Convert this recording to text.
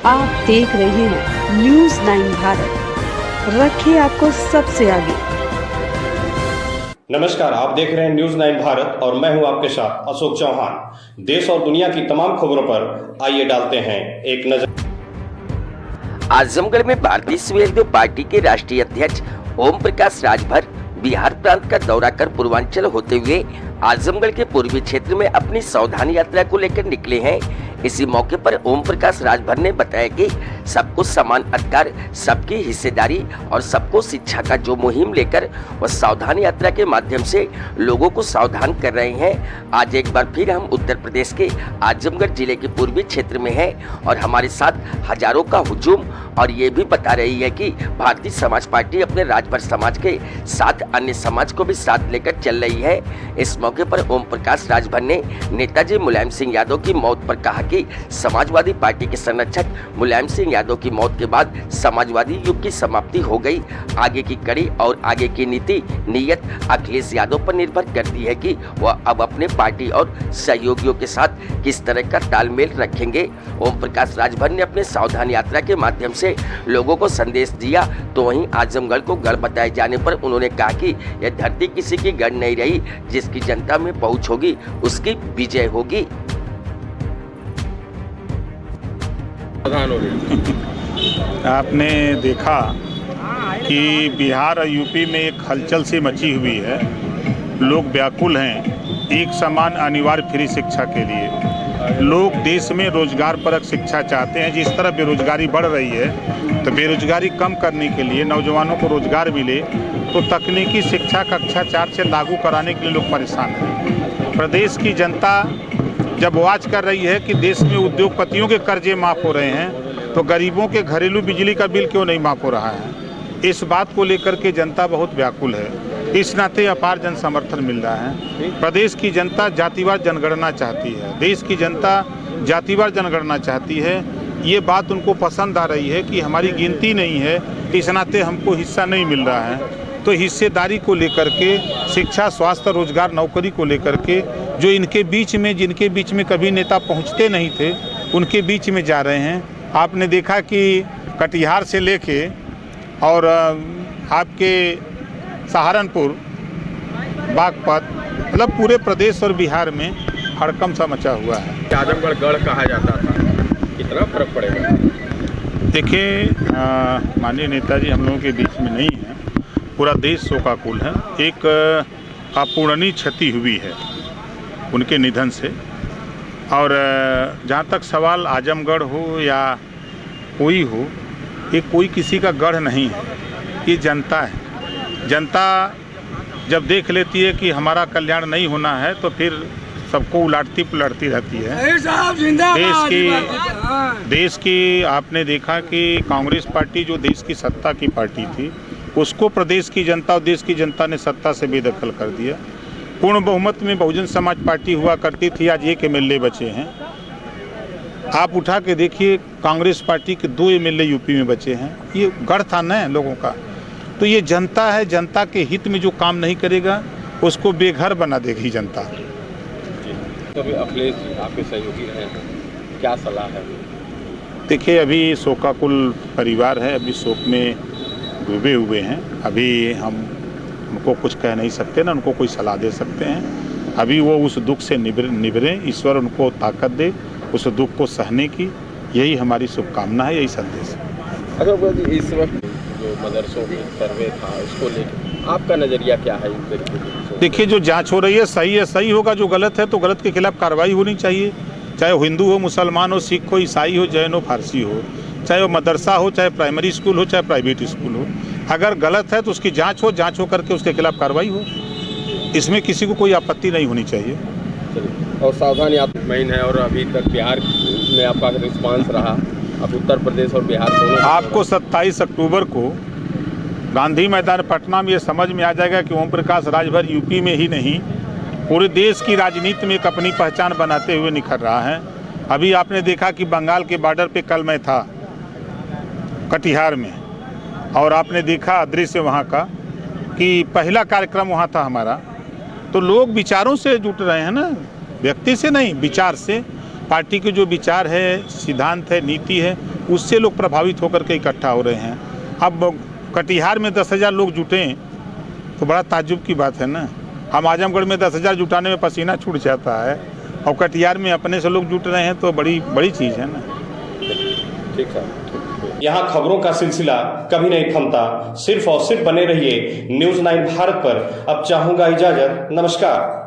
आप देख रहे हैं न्यूज़ 9 भारत, रखिए आपको सबसे आगे। नमस्कार, आप देख रहे हैं न्यूज़ 9 भारत और मैं हूं आपके साथ अशोक चौहान। देश और दुनिया की तमाम खबरों पर आइए डालते हैं एक नजर। आजमगढ़ में भारतीय समाजवादी पार्टी के राष्ट्रीय अध्यक्ष ओम प्रकाश राजभर बिहार प्रांत का दौरा कर पूर्वांचल होते हुए आजमगढ़ के पूर्वी क्षेत्र में अपनी सावधान यात्रा को लेकर निकले हैं। इसी मौके पर ओम प्रकाश राजभर ने बताया कि सबको समान अधिकार, सबकी हिस्सेदारी और सबको शिक्षा का जो मुहिम लेकर वह सावधान यात्रा के माध्यम से लोगों को सावधान कर रहे हैं। आज एक बार फिर हम उत्तर प्रदेश के आजमगढ़ जिले के पूर्वी क्षेत्र में हैं और हमारे साथ हजारों का हुजूम और ये भी बता रही है कि भारतीय समाज पार्टी अपने राजभर समाज के साथ अन्य समाज को भी साथ लेकर चल रही है। इस मौके पर ओम प्रकाश राजभर ने नेताजी मुलायम सिंह यादव की मौत पर कहा कि समाजवादी पार्टी के संरक्षक मुलायम सिंह यादव की मौत के बाद समाजवादी युग की समाप्ति हो गई। आगे की कड़ी और आगे की नीति नीयत अखिलेश यादव पर निर्भर करती है कि वह अब अपने पार्टी और सहयोगियों के साथ किस तरह का तालमेल रखेंगे। ओम प्रकाश राजभर ने अपने सावधान यात्रा के माध्यम से लोगों को संदेश दिया, तो वहीं आजमगढ़ को गढ़ बताए जाने पर उन्होंने कहा कि यह धरती किसी की गढ़ नहीं रही, जिसकी जनता में पहुंच होगी उसकी विजय होगी। आपने देखा कि बिहार और यूपी में एक हलचल सी मची हुई है। लोग व्याकुल हैं एक समान अनिवार्य फ्री शिक्षा के लिए। लोग देश में रोजगार परक शिक्षा चाहते हैं। जिस तरह बेरोजगारी बढ़ रही है तो बेरोजगारी कम करने के लिए नौजवानों को रोजगार मिले तो तकनीकी शिक्षा कक्षा 4 से लागू कराने के लिए लोग परेशान हैं। प्रदेश की जनता जब वाच कर रही है कि देश में उद्योगपतियों के कर्जे माफ़ हो रहे हैं तो गरीबों के घरेलू बिजली का बिल क्यों नहीं माफ़ हो रहा है, इस बात को लेकर के जनता बहुत व्याकुल है। इस नाते अपार जन समर्थन मिल रहा है। प्रदेश की जनता जातिवार जनगणना चाहती है, देश की जनता जातिवार जनगणना चाहती है। ये बात उनको पसंद आ रही है कि हमारी गिनती नहीं है, इस नाते हमको हिस्सा नहीं मिल रहा है। तो हिस्सेदारी को लेकर के, शिक्षा, स्वास्थ्य, रोजगार, नौकरी को लेकर के जो इनके बीच में, जिनके बीच में कभी नेता पहुंचते नहीं थे, उनके बीच में जा रहे हैं। आपने देखा कि कटिहार से लेके और आपके सहारनपुर, बागपत, मतलब पूरे प्रदेश और बिहार में हड़कंप सा मचा हुआ है। आजमगढ़ गढ़ कहा जाता था, कितना फर्क पड़ेगा? देखिए, माननीय नेताजी हम लोगों के बीच में नहीं है, पूरा देश शोकाकुल है। एक अपूरणीय क्षति हुई है उनके निधन से। और जहाँ तक सवाल आजमगढ़ हो या कोई हो, ये कोई किसी का गढ़ नहीं है, ये जनता है। जनता जब देख लेती है कि हमारा कल्याण नहीं होना है तो फिर सबको उलाटती पुलाटती रहती है। देश की आपने देखा कि कांग्रेस पार्टी जो देश की सत्ता की पार्टी थी, उसको प्रदेश की जनता और देश की जनता ने सत्ता से बेदखल कर दिया। पूर्ण बहुमत में बहुजन समाज पार्टी हुआ करती थी, आज एक एमएलए बचे हैं। आप उठा के देखिए, कांग्रेस पार्टी के 2 एमएलए यूपी में बचे हैं। ये गढ़ था न लोगों का। तो ये जनता है, जनता के हित में जो काम नहीं करेगा उसको बेघर बना देगी जनता। तो अभी अखिलेश आपके सहयोगी हैं, क्या सलाह है? देखिए, अभी शोकाकुल परिवार है, अभी शोक में डूबे हुए हैं। अभी हम उनको कुछ कह नहीं सकते, ना उनको कोई सलाह दे सकते हैं। अभी वो उस दुख से निबरें, ईश्वर उनको ताकत दे उस दुख को सहने की। यही हमारी शुभकामना है, यही संदेश है। अच्छा, इस वक्त जो मदरसों में सर्वे था उसको लेकर आपका नज़रिया क्या है? देखिए, जो जांच हो रही है सही है, सही होगा। जो गलत है तो गलत के खिलाफ कार्रवाई होनी चाहिए, चाहे हिंदू हो, मुसलमान हो, सिख हो, ईसाई हो, जैन हो, फारसी हो, चाहे वो मदरसा हो, चाहे प्राइमरी स्कूल हो, चाहे प्राइवेट स्कूल हो। अगर गलत है तो उसकी जांच हो करके उसके खिलाफ कार्रवाई हो। इसमें किसी को कोई आपत्ति नहीं होनी चाहिए। और सावधान यात्रा महीन है और अभी तक बिहार में आपका रिस्पांस रहा, अब उत्तर प्रदेश और बिहार दोनों। आपको 27 अक्टूबर को गांधी मैदान पटना में ये समझ में आ जाएगा कि ओम प्रकाश राजभर यूपी में ही नहीं, पूरे देश की राजनीति में एक अपनी पहचान बनाते हुए निखर रहा है। अभी आपने देखा कि बंगाल के बॉर्डर पे कल मैं था कटिहार में, और आपने देखा दृश्य वहाँ का कि पहला कार्यक्रम वहाँ था हमारा। तो लोग विचारों से जुट रहे हैं ना, व्यक्ति से नहीं, विचार से। पार्टी के जो विचार है, सिद्धांत है, नीति है, उससे लोग प्रभावित होकर के इकट्ठा हो रहे हैं। अब कटिहार में 10,000 लोग जुटे तो बड़ा ताज्जुब की बात है ना। हम आजमगढ़ में 10,000 जुटाने में पसीना छूट जाता है और कटिहार में अपने से लोग जुट रहे हैं तो बड़ी चीज़ है ना। ठीक सर। यहाँ खबरों का सिलसिला कभी नहीं थमता। सिर्फ और सिर्फ बने रहिए न्यूज़ 9 भारत पर। अब चाहूँगा इजाजत। नमस्कार।